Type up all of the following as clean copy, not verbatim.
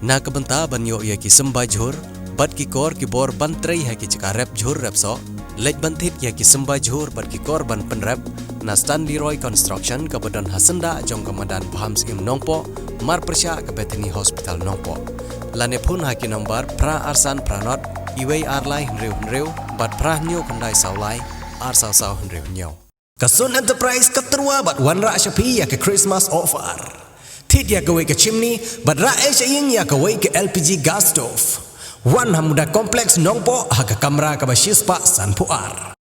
Na kabenta banyo ya ki sembah jhur, bat ki kor ki bor ban trei hai ki cika rap jhur rap so, lej bantit ya ki sembah jhur bat ki kor ban penrap, na Stanley Roy Construction kabadan hasenda jong kamadan Phams im nongpo, mar persya ke Bethany Hospital nongpo. Lane pun haki nombar pra arsan pranot, iwei arlai henreu, bat pra nyo kandai saulai, ar sau henreu nyo. Kasun Enterprise keterua bat wanra Shopee ya ke Christmas offer. Tit ya gawe ke chimney, bat rae sying ya gawe ke LPG gas stove. Wan hamuda kompleks nongpo haka kamera ka bashispa san puar.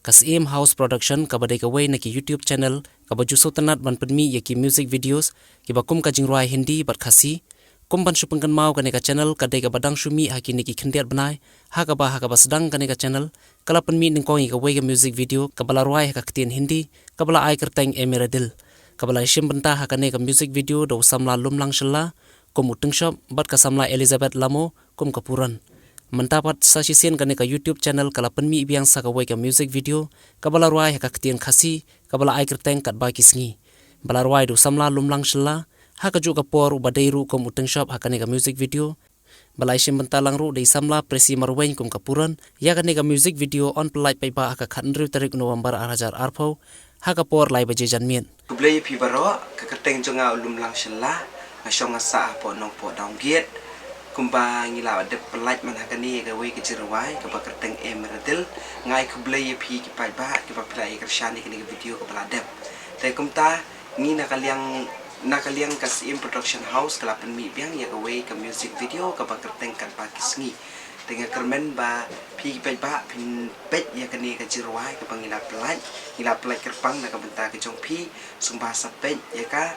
Kasim House Production kabadai gawe na ki YouTube channel kabaju sotanat ban penmi ya ki music videos ki bakum ka jingruai Hindi bat khasi kum ban supengkan mau ka ka channel kadai ka badang shumi haki ni ki khendiat banai haka ba sedang ka channel kala penmi ningkong ka gawe ka music video kabala ruai haka ktien Hindi kabala ai kerteng emeradil kabala shim benta haka ne ka music video do samla lumlang shalla kum uteng shop bat ka samla Elizabeth Lamo kum kapuran mendapat sasisian ka YouTube channel kala penmi biang sa ka ka music video kabala ruai haka ktien khasi kabala ai kerteng kat ba kisngi bala ruai do samla lumlang shalla haka juga por ubadairu kum uteng shop haka ne ka music video balai shim benta langru dei samla presi marwen kum kapuran ya ka ne ka music video on pelai pai ba haka khanru tarik November 2024 haka por lai baje janmien kublai pi baro ka keteng jonga ulum lang shalla ngasong asa po nong po downgrade kumba ngila de pelaj man hakani ka we ke jirwai ka baketeng emeradil ngai kublai pi ki pai ba ki ba plai kershani kini video ka baladep te kumta ni nakaliang Kasim Production House kalapan mi biang ya ka we ka music video ka baketeng kan pakisngi dengan kermen ba pi pai ba pin pet ya kani ka jirwai ka pangila pelaj kerpang na ka benta ke jong pi sumba sa pet ya ka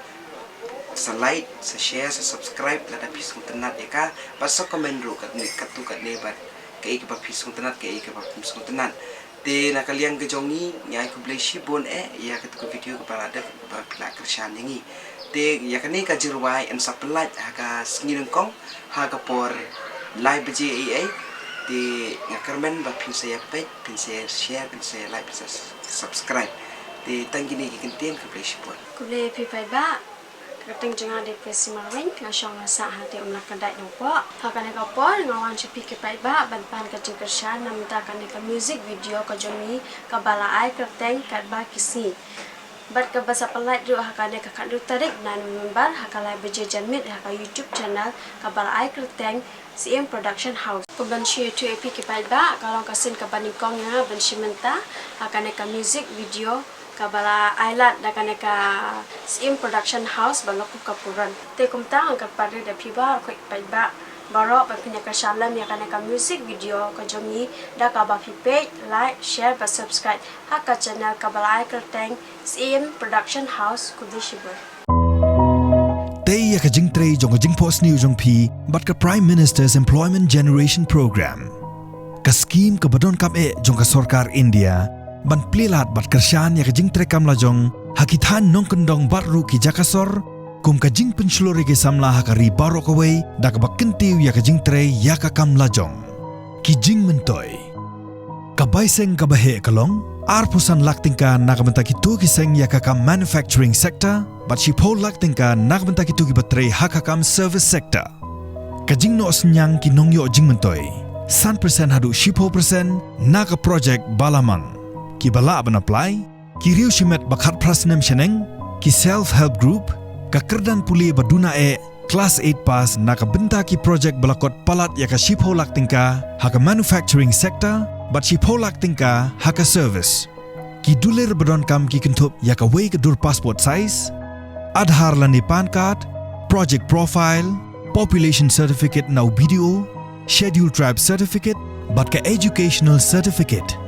sa like sa share sa subscribe la da pisung tenat ya ka pasok komen ru kat ni katu kat ne bat ke ka pisung tenat ke ka pisung tenat te nakaliang ke jong ni nyai ku blai shibon ya ka tu video ka pala da ba pla kershan ngi te ya kani ka jirwai en sa pelat ha ka sngin kong ha ka por live bja te ngakarmen ba pin saya page pin saya share pin saya like pin saya subscribe te tanggi ni ki kentien ku blai shibon ku blai pi pai ba keteng jangan depresi marwin ngasong asa hati umlah kedai nopo hakane ka por ngawan cepi ke pai ba ban ka jengkershan namta kane ka music video ka jomi ka bala ai keteng kat ba kisi bat ka basa pelat ru hakane ka kandu tarik nan member hakalai beje janmit haka YouTube channel ka bala ai keteng CM Production House ko ban share to epi ke pai ba kalau kasin ka banikong nga ban shimenta hakane ka music video kabala ailat dakane ka CM Production House balok kapuran te kumta ang kapare da piba quick pai ba baro pa pinya ka shalam ya kana ka music video ka jomi da ka ba page like share ba subscribe haka channel kabala ai kerteng CM Production House kudishiber te ya ka jingtre jong jingpos new jong pi but ka Prime Minister's Employment Generation Program ka scheme ka badon kap jong ka sarkar India ban plilat bat kershan ya kajing trekam lajong hakitan nong kendong baru ki jakasor kum kajing penslore ke samla hakari barok away dak bakentiu ya kajing tre ya kakam lajong kijing mentoy kabaiseng kabahe kalong ar pusan laktingka nakabenta kitu kiseng ya kakam manufacturing sector bat shipo laktingka nakabenta kitu ki batre hakakam service sector kajing no senyang kinong yo jing mentoy 100% hadu shipo persen naka project balamang ki bala ban apply ki riu shimet bakhat prasnem sheneng ki self help group ka kerdan puli baduna class 8 pass naka benta ki project balakot palat ya ka shipho laktingka haka manufacturing sector but shipho laktingka haka service ki duler badon kam ki kentup ya ka way ka dur passport size adhar lani pan card project profile population certificate now video schedule tribe certificate but ka educational certificate